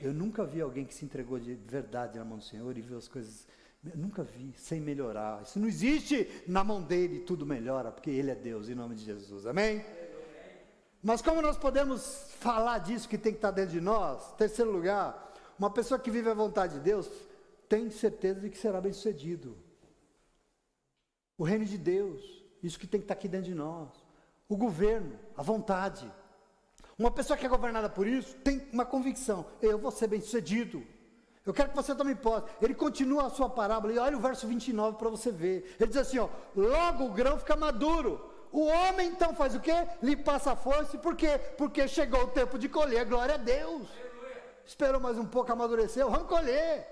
Eu nunca vi alguém que se entregou de verdade na mão do Senhor e viu as coisas, eu nunca vi, sem melhorar. Isso não existe, na mão dele tudo melhora, porque Ele é Deus, em nome de Jesus, amém? Mas como nós podemos falar disso que tem que estar dentro de nós? Terceiro lugar, uma pessoa que vive a vontade de Deus, tem certeza de que será bem sucedido. O reino de Deus, isso que tem que estar aqui dentro de nós. O governo, a vontade. Uma pessoa que é governada por isso, tem uma convicção, eu vou ser bem sucedido. Eu quero que você tome posse. Ele continua a sua parábola, e olha o verso 29 para você ver. Ele diz assim, ó, logo o grão fica maduro. O homem então faz o quê? Lhe passa a força, por quê? Porque chegou o tempo de colher, glória a Deus. Esperou mais um pouco, amadureceu, vamos colher.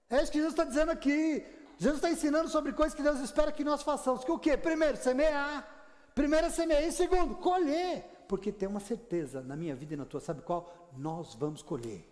É isso que Jesus está dizendo aqui. Jesus está ensinando sobre coisas que Deus espera que nós façamos. Que o quê? Primeiro, semear. Primeiro é semear, e segundo, colher. Porque tem uma certeza na minha vida e na tua, sabe qual? Nós vamos colher.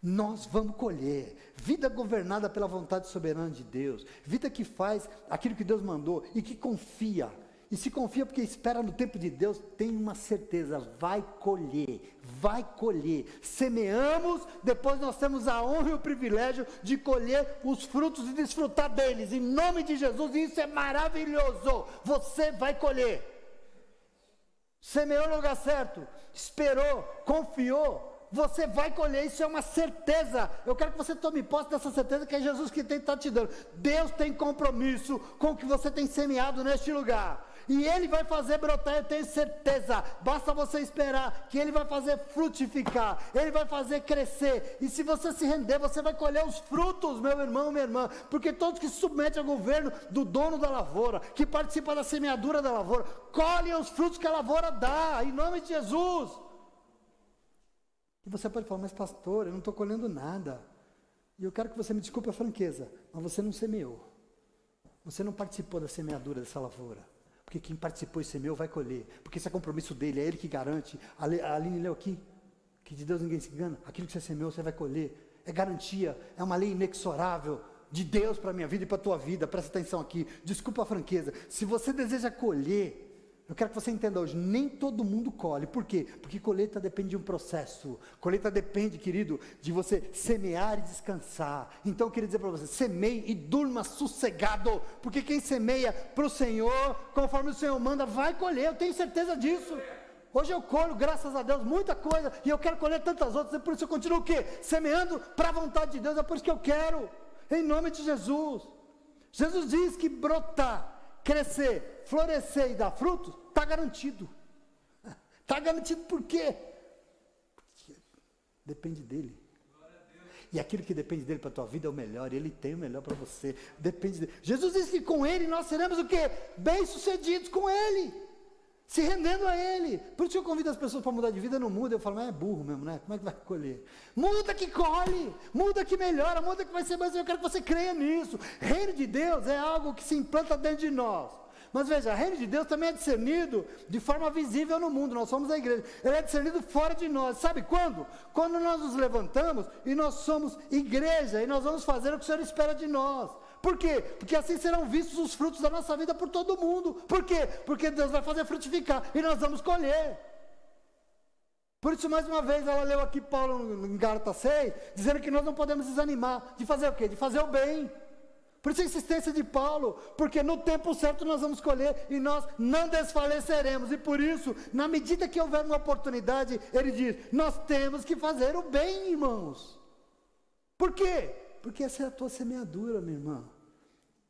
Nós vamos colher. Vida governada pela vontade soberana de Deus. Vida que faz aquilo que Deus mandou e que confia. E se confia porque espera no tempo de Deus, tem uma certeza, vai colher, vai colher. Semeamos, depois nós temos a honra e o privilégio de colher os frutos e desfrutar deles. Em nome de Jesus, isso é maravilhoso. Você vai colher. Semeou no lugar certo, esperou, confiou, você vai colher, isso é uma certeza. Eu quero que você tome posse dessa certeza que é Jesus que tem que estar te dando. Deus tem compromisso com o que você tem semeado neste lugar, e Ele vai fazer brotar, eu tenho certeza. Basta você esperar, que Ele vai fazer frutificar, Ele vai fazer crescer, e se você se render, você vai colher os frutos, meu irmão, minha irmã, porque todos que se submetem ao governo do dono da lavoura, que participa da semeadura da lavoura, colhem os frutos que a lavoura dá, em nome de Jesus. E você pode falar, mas pastor, eu não estou colhendo nada. E eu quero que você me desculpe a franqueza, mas você não semeou, você não participou da semeadura dessa lavoura. Porque quem participou e semeou vai colher. Porque esse é compromisso dele, é ele que garante. A Aline leu aqui, que de Deus ninguém se engana. Aquilo que você semeou, você vai colher. É garantia, é uma lei inexorável. de Deus para a minha vida e para a tua vida, presta atenção aqui, desculpa a franqueza, se você deseja colher, eu quero que você entenda hoje, nem todo mundo colhe. Por quê? Porque colheita depende de um processo. Colheita depende, querido, de você semear e descansar. Então eu queria dizer para você, semeie e durma sossegado, porque quem semeia para o Senhor, conforme o Senhor manda, vai colher, eu tenho certeza disso. Hoje eu colho, graças a Deus, muita coisa, e eu quero colher tantas outras, e por isso eu continuo o quê? Semeando para a vontade de Deus, é por isso que eu quero, em nome de Jesus. Jesus diz que brotar, crescer, florescer e dar frutos, está garantido. Está garantido por quê? Porque depende dele. E aquilo que depende dele para a tua vida é o melhor, e ele tem o melhor para você. Depende dele. Jesus disse que com ele nós seremos o quê? Bem-sucedidos com ele. Se rendendo a ele. Por isso que eu convido as pessoas para mudar de vida, não muda. Eu falo, mas é burro mesmo, né? Como é que vai colher? Muda que colhe, muda que melhora, muda que vai ser mais. Eu quero que você creia nisso. Reino de Deus é algo que se implanta dentro de nós. Mas veja, o reino de Deus também é discernido de forma visível no mundo, nós somos a igreja. Ele é discernido fora de nós, sabe quando? Quando nós nos levantamos e nós somos igreja, e nós vamos fazer o que o Senhor espera de nós. Por quê? Porque assim serão vistos os frutos da nossa vida por todo mundo. Por quê? Porque Deus vai fazer frutificar, e nós vamos colher. Por isso, mais uma vez, ela leu aqui Paulo em Gálatas 6, dizendo que nós não podemos desanimar, de fazer o quê? De fazer o bem. Por isso a insistência de Paulo, porque no tempo certo nós vamos colher e nós não desfaleceremos. E por isso, na medida que houver uma oportunidade, ele diz, nós temos que fazer o bem, irmãos. Por quê? Porque essa é a tua semeadura, minha irmã.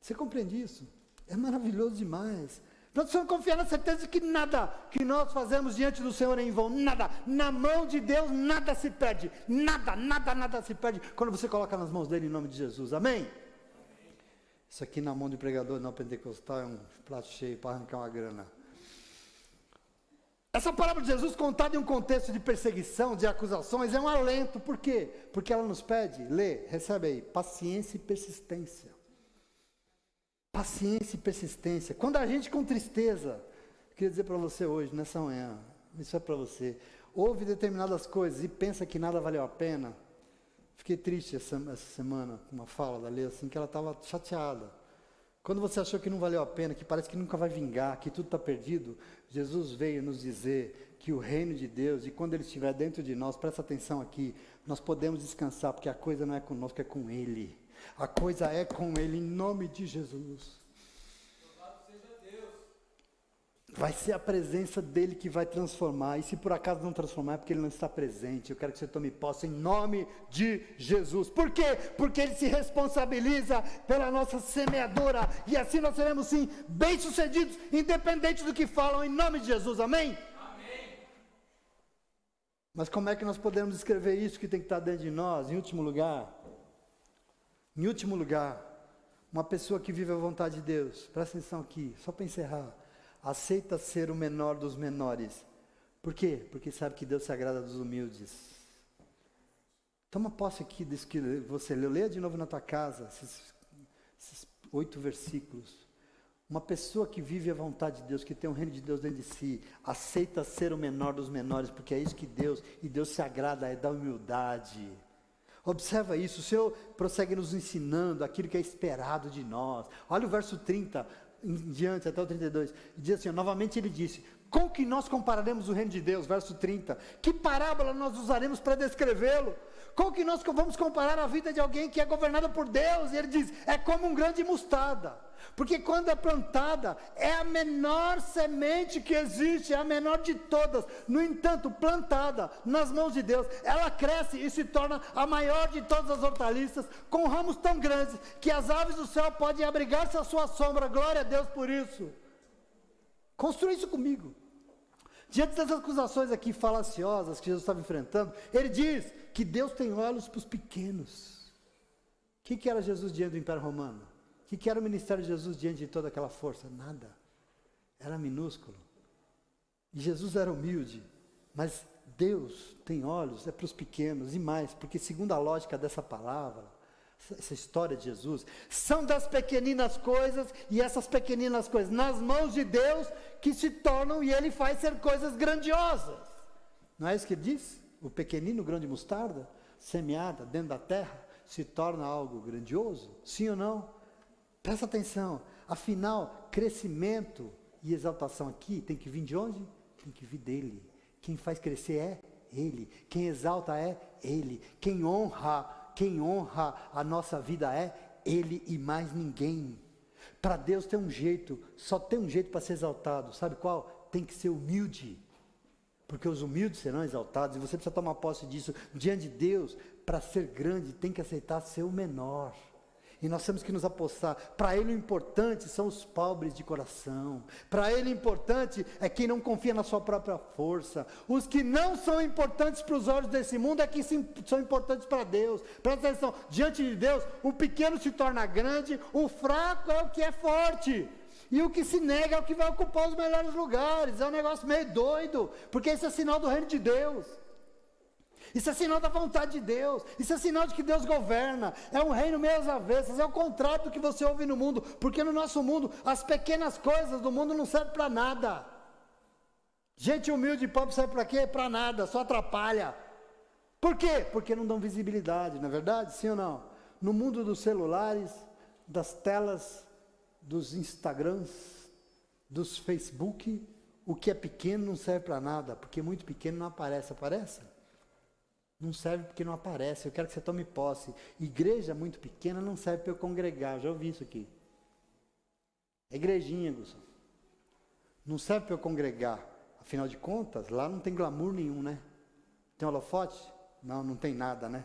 Você compreende isso? É maravilhoso demais. Nós precisamos confiar na certeza de que nada que nós fazemos diante do Senhor é em vão, nada. Na mão de Deus nada se perde, nada se perde quando você coloca nas mãos dele em nome de Jesus, amém? Isso aqui na mão de pregador não pentecostal é um prato cheio para arrancar uma grana. Essa palavra de Jesus contada em um contexto de perseguição, de acusações, é um alento. Por quê? Porque ela nos pede, lê, recebe aí, paciência e persistência. Paciência e persistência. Quando a gente com tristeza, queria dizer para você hoje, nessa manhã, isso é para você, ouve determinadas coisas e pensa que nada valeu a pena. Fiquei triste essa semana com uma fala da Lê, assim, que ela estava chateada. Quando você achou que não valeu a pena, que parece que nunca vai vingar, que tudo está perdido, Jesus veio nos dizer que o reino de Deus, e quando Ele estiver dentro de nós, presta atenção aqui, nós podemos descansar, porque a coisa não é conosco, é com Ele. A coisa é com Ele, em nome de Jesus. Vai ser a presença dEle que vai transformar, e se por acaso não transformar, é porque Ele não está presente. Eu quero que você tome posse em nome de Jesus. Por quê? Porque Ele se responsabiliza pela nossa semeadora, e assim nós seremos sim, bem-sucedidos, independente do que falam, em nome de Jesus, amém? Amém. Mas como é que nós podemos escrever isso que tem que estar dentro de nós? Em último lugar, uma pessoa que vive a vontade de Deus, presta atenção aqui, só para encerrar, aceita ser o menor dos menores. Por quê? Porque sabe que Deus se agrada dos humildes. Toma posse aqui disso que você leu. Leia de novo na tua casa, esses 8 versículos. Uma pessoa que vive a vontade de Deus, que tem o reino de Deus dentro de si, aceita ser o menor dos menores, porque é isso que Deus se agrada, é da humildade. Observa isso, o Senhor prossegue nos ensinando aquilo que é esperado de nós. Olha o verso 30, em diante, até o 32, diz assim, novamente ele disse, com que nós compararemos o reino de Deus, verso 30, que parábola nós usaremos para descrevê-lo? Com que nós vamos comparar a vida de alguém que é governada por Deus? E ele diz, é como um grão de mostarda, porque quando é plantada, é a menor semente que existe, é a menor de todas, no entanto, plantada nas mãos de Deus, ela cresce e se torna a maior de todas as hortaliças, com ramos tão grandes, que as aves do céu podem abrigar-se à sua sombra, glória a Deus por isso. Construa isso comigo. Diante das acusações aqui falaciosas que Jesus estava enfrentando, ele diz que Deus tem olhos para os pequenos. O que era Jesus diante do Império Romano? O que era o ministério de Jesus diante de toda aquela força? Nada. Era minúsculo. E Jesus era humilde, mas Deus tem olhos, é para os pequenos, e mais, porque segundo a lógica dessa palavra, essa história de Jesus, são das pequeninas coisas, e essas pequeninas coisas nas mãos de Deus, que se tornam, e Ele faz ser coisas grandiosas. Não é isso que ele diz? O pequenino grão de mostarda, semeada dentro da terra, se torna algo grandioso? Sim ou não? Presta atenção. Afinal, crescimento e exaltação aqui tem que vir de onde? Tem que vir dele. Quem faz crescer é ele. Quem exalta é ele. Quem honra a nossa vida é ele e mais ninguém. Para Deus tem um jeito, só tem um jeito para ser exaltado. Sabe qual? Tem que ser humilde. Porque os humildes serão exaltados, e você precisa tomar posse disso. Diante de Deus, para ser grande, tem que aceitar ser o menor. E nós temos que nos apostar. Para Ele o importante são os pobres de coração. Para Ele o importante é quem não confia na sua própria força. Os que não são importantes para os olhos desse mundo é que são importantes para Deus. Presta atenção, diante de Deus, o pequeno se torna grande, o fraco é o que é forte. E o que se nega é o que vai ocupar os melhores lugares. É um negócio meio doido, porque isso é sinal do reino de Deus. Isso é sinal da vontade de Deus. Isso é sinal de que Deus governa. É um reino meio às avessas. É o contrário do que você ouve no mundo. Porque no nosso mundo, as pequenas coisas do mundo não servem para nada. Gente humilde e pobre serve para quê? Para nada, só atrapalha. Por quê? Porque não dão visibilidade, não é verdade? Sim ou não? No mundo dos celulares, das telas, dos Instagrams, dos Facebook, o que é pequeno não serve para nada. Porque muito pequeno não aparece. Aparece? Não serve porque não aparece. Eu quero que você tome posse. Igreja muito pequena não serve para eu congregar. Já ouvi isso aqui. É igrejinha, Gustavo. Não serve para eu congregar. Afinal de contas, lá não tem glamour nenhum, né? Tem holofote? Não, não tem nada, né?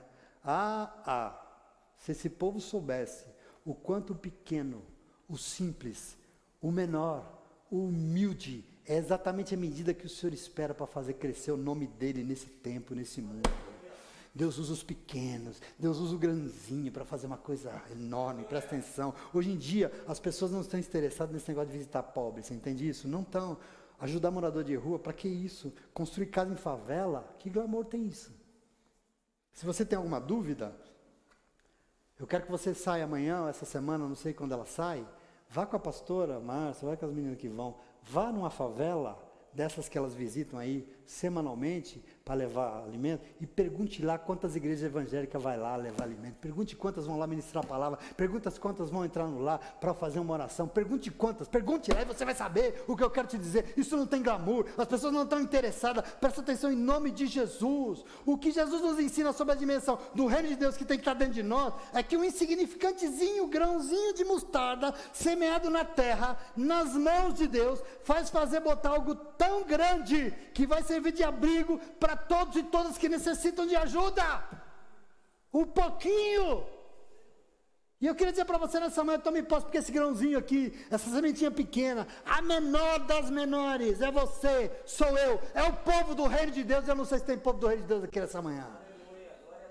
Se esse povo soubesse o quanto o pequeno, o simples, o menor, o humilde, é exatamente a medida que o Senhor espera para fazer crescer o nome dele nesse tempo, nesse mundo. Deus usa os pequenos, Deus usa o grãozinho para fazer uma coisa enorme, presta atenção. Hoje em dia, as pessoas não estão interessadas nesse negócio de visitar pobres, você entende isso? Não estão. Ajudar morador de rua, para que isso? Construir casa em favela, que glamour tem isso? Se você tem alguma dúvida, eu quero que você saia amanhã, ou essa semana, não sei quando ela sai, vá com a pastora Márcia, vai com as meninas que vão, vá numa favela, dessas que elas visitam aí semanalmente para levar alimento, e pergunte lá quantas igrejas evangélicas vai lá levar alimento, pergunte quantas vão lá ministrar a palavra, pergunte quantas vão entrar no lar para fazer uma oração, pergunte lá e você vai saber o que eu quero te dizer. Isso não tem glamour, as pessoas não estão interessadas. Presta atenção em nome de Jesus. O que Jesus nos ensina sobre a dimensão do reino de Deus que tem que estar dentro de nós, é que um insignificantezinho grãozinho de mostarda, semeado na terra, nas mãos de Deus, faz fazer botar algo tão grande, que vai servir de abrigo para todos e todas que necessitam de ajuda. Um pouquinho. E eu queria dizer para você nessa manhã, tome posse, porque esse grãozinho aqui, essa sementinha pequena, a menor das menores, é você, sou eu, é o povo do reino de Deus. Eu não sei se tem povo do reino de Deus aqui nessa manhã.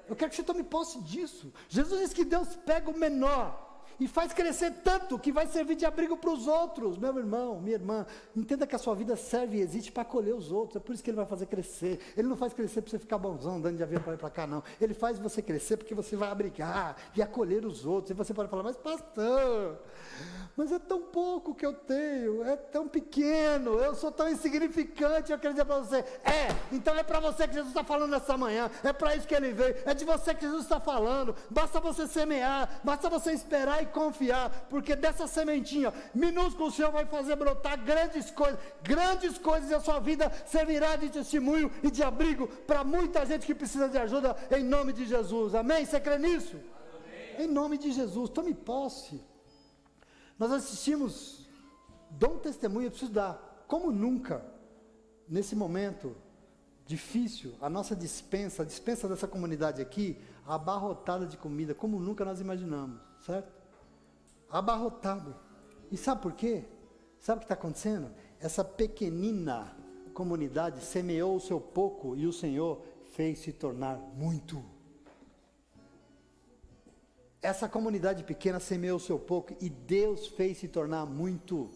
Eu quero que você tome posse disso. Jesus diz que Deus pega o menor e faz crescer tanto que vai servir de abrigo para os outros. Meu irmão, minha irmã, entenda que a sua vida serve e existe para acolher os outros. É por isso que Ele vai fazer crescer. Ele não faz crescer para você ficar bonzão, andando de avião para lá e para cá, não. Ele faz você crescer porque você vai abrigar e acolher os outros. E você pode falar, mas pastor, mas é tão pouco que eu tenho, é tão pequeno, eu sou tão insignificante. Eu quero dizer para você, então é para você que Jesus está falando nessa manhã, é para isso que Ele veio, é de você que Jesus está falando. Basta você semear, basta você esperar e confiar, porque dessa sementinha minúscula o Senhor vai fazer brotar grandes coisas, e a sua vida servirá de testemunho e de abrigo para muita gente que precisa de ajuda, em nome de Jesus. Amém? Você crê nisso? Amém. Em nome de Jesus, tome posse. Nós assistimos, dou um testemunho, eu preciso dar, como nunca, nesse momento difícil, a nossa dispensa, a dispensa dessa comunidade aqui, abarrotada de comida, como nunca nós imaginamos, certo? Abarrotado. E sabe por quê? Sabe o que está acontecendo? Essa pequenina comunidade semeou o seu pouco e o Senhor fez se tornar muito. Essa comunidade pequena semeou o seu pouco e Deus fez se tornar muito.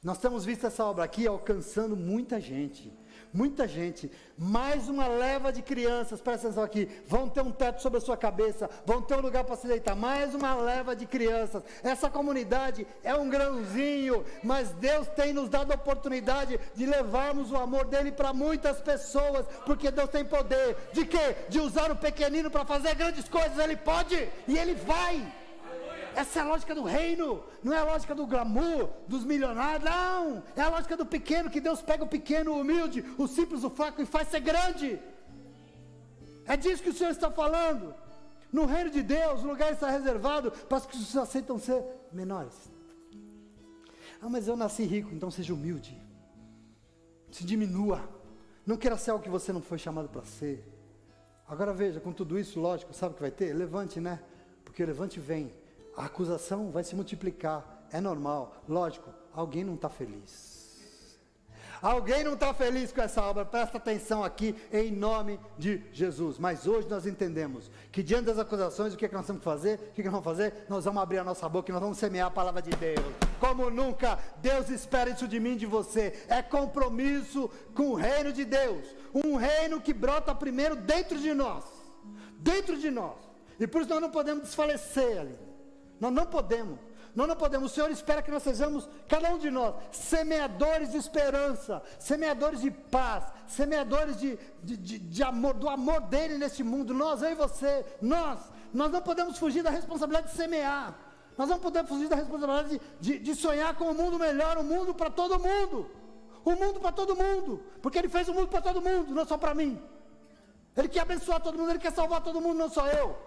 Nós temos visto essa obra aqui alcançando muita gente. muita gente, mais uma leva de crianças, presta atenção aqui, vão ter um teto sobre a sua cabeça, vão ter um lugar para se deitar, mais uma leva de crianças. Essa comunidade é um grãozinho, mas Deus tem nos dado a oportunidade de levarmos o amor dele para muitas pessoas, porque Deus tem poder, de quê? De usar o pequenino para fazer grandes coisas. Ele pode, e ele vai. Essa é a lógica do reino, não é a lógica do glamour, dos milionários, não, é a lógica do pequeno, que Deus pega o pequeno, o humilde, o simples, o fraco e faz ser grande. É disso que o Senhor está falando. No reino de Deus, o lugar está reservado para os que se aceitam ser menores. Ah, mas eu nasci rico, então seja humilde, se diminua, não queira ser algo que você não foi chamado para ser. Agora veja, com tudo isso, lógico, sabe o que vai ter? Levante, né? Porque o levante vem. A acusação vai se multiplicar, é normal, lógico, alguém não está feliz. Alguém não está feliz com essa obra, presta atenção aqui, em nome de Jesus. Mas hoje nós entendemos que diante das acusações, o que é que nós temos que fazer? O que é que nós vamos fazer? Nós vamos abrir a nossa boca e nós vamos semear a palavra de Deus. Como nunca, Deus espera isso de mim e de você. É compromisso com o reino de Deus. Um reino que brota primeiro dentro de nós. Dentro de nós. E por isso nós não podemos desfalecer ali. Nós não podemos, o Senhor espera que nós sejamos, cada um de nós, semeadores de esperança, semeadores de paz, semeadores de amor, do amor dele neste mundo, nós, eu e você, nós não podemos fugir da responsabilidade de semear, nós não podemos fugir da responsabilidade de sonhar com um mundo melhor, um mundo para todo mundo, porque ele fez o mundo para todo mundo, não só para mim, ele quer abençoar todo mundo, ele quer salvar todo mundo, não só eu.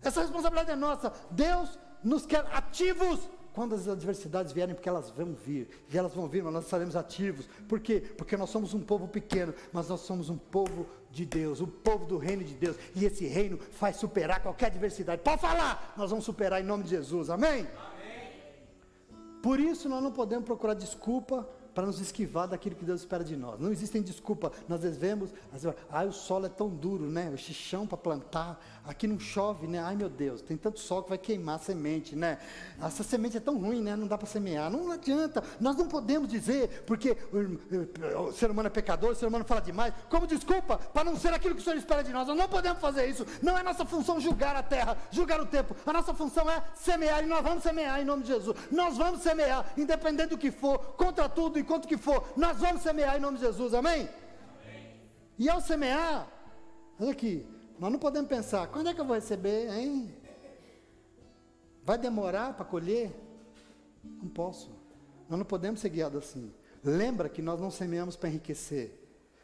Essa responsabilidade é nossa. Deus nos quer ativos quando as adversidades vierem, porque elas vão vir, mas nós estaremos ativos. Por quê? Porque nós somos um povo pequeno, mas nós somos um povo de Deus, o povo do reino de Deus, e esse reino faz superar qualquer adversidade. Pode falar, nós vamos superar em nome de Jesus, amém? Amém. Por isso nós não podemos procurar desculpa para nos esquivar daquilo que Deus espera de nós. Não existem desculpas. Nós devemos, o solo é tão duro, né? O chão para plantar, aqui não chove, né? Ai meu Deus, tem tanto sol que vai queimar a semente, né? Essa semente é tão ruim, né? Não dá para semear, não adianta. Nós não podemos dizer, porque o ser humano é pecador, o ser humano fala demais, como desculpa para não ser aquilo que o Senhor espera de nós. Nós não podemos fazer isso. Não é nossa função julgar a terra, julgar o tempo. A nossa função é semear, e nós vamos semear em nome de Jesus. Nós vamos semear, independente do que for, contra tudo e quanto que for, nós vamos semear em nome de Jesus, amém? Amém. E ao semear, olha aqui, nós não podemos pensar, quando é que eu vou receber, hein? Vai demorar para colher? Não posso, nós não podemos ser guiados assim. Lembra que nós não semeamos para enriquecer,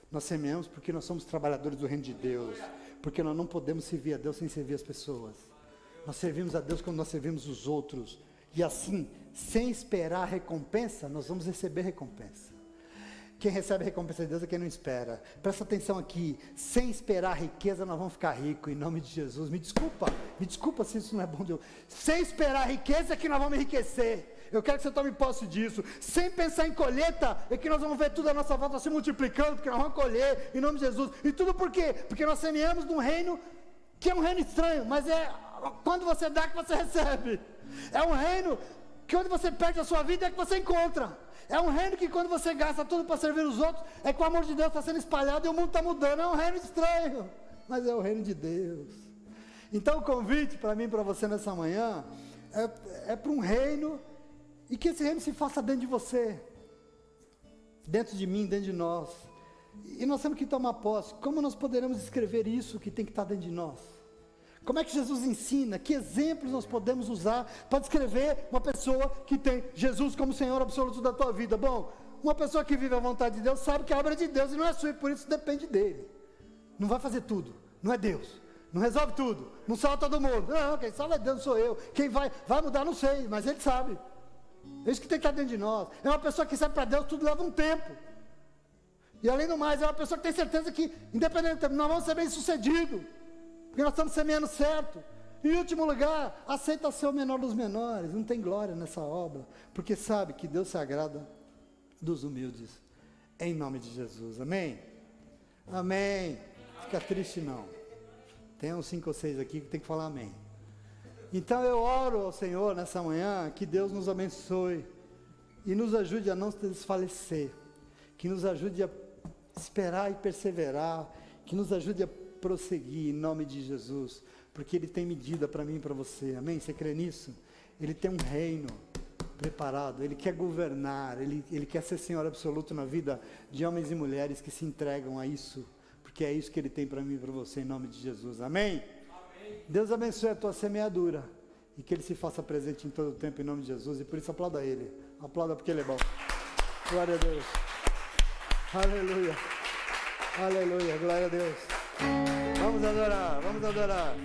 nós semeamos porque nós somos trabalhadores do reino de Deus, porque nós não podemos servir a Deus sem servir as pessoas. Nós servimos a Deus quando nós servimos os outros, e assim, sem esperar recompensa, nós vamos receber recompensa. Quem recebe a recompensa de Deus é quem não espera. Presta atenção aqui, sem esperar riqueza nós vamos ficar ricos, em nome de Jesus. Me desculpa se isso não é bom de Deus. Sem esperar riqueza é que nós vamos enriquecer. Eu quero que você tome posse disso. Sem pensar em colheita é que nós vamos ver tudo à nossa volta se multiplicando, porque nós vamos colher, em nome de Jesus. E tudo por quê? Porque nós semeamos num reino que é um reino estranho, mas é quando você dá que você recebe. É um reino que onde você perde a sua vida é que você encontra. É um reino que quando você gasta tudo para servir os outros, é que o amor de Deus está sendo espalhado e o mundo está mudando. É um reino estranho, mas é o reino de Deus. Então o convite para mim e para você nessa manhã é para um reino, e que esse reino se faça dentro de você, dentro de mim, dentro de nós. E nós temos que tomar posse. Como nós poderemos escrever isso que tem que estar dentro de nós? Como é que Jesus ensina? Que exemplos nós podemos usar para descrever uma pessoa que tem Jesus como Senhor absoluto da tua vida? Bom, uma pessoa que vive a vontade de Deus sabe que a obra é de Deus e não é sua, e por isso depende dele. Não vai fazer tudo, não é Deus. Não resolve tudo, não salva todo mundo. Não, quem salva é Deus, sou eu. Quem vai mudar, não sei, mas ele sabe. É isso que tem que estar dentro de nós. É uma pessoa que sabe para Deus, tudo leva um tempo. E além do mais, é uma pessoa que tem certeza que, independente do tempo, nós vamos ser bem sucedidos. Porque nós estamos semeando certo. Em último lugar, aceita ser o menor dos menores. Não tem glória nessa obra, porque sabe que Deus se agrada dos humildes. Em nome de Jesus, amém? Amém. Fica triste não. Tem uns 5 ou 6 aqui que tem que falar amém. Então eu oro ao Senhor nessa manhã, que Deus nos abençoe e nos ajude a não desfalecer, que nos ajude a esperar e perseverar, que nos ajude a prosseguir em nome de Jesus, porque Ele tem medida para mim e para você, amém? Você crê nisso? Ele tem um reino preparado, Ele quer governar, Ele quer ser Senhor absoluto na vida de homens e mulheres que se entregam a isso, porque é isso que Ele tem para mim e para você, em nome de Jesus, amém? Amém. Deus abençoe a tua semeadura, e que Ele se faça presente em todo o tempo, em nome de Jesus, e por isso aplauda Ele, aplauda porque Ele é bom. Glória a Deus, aleluia, aleluia, glória a Deus. Vamos adorar, vamos adorar.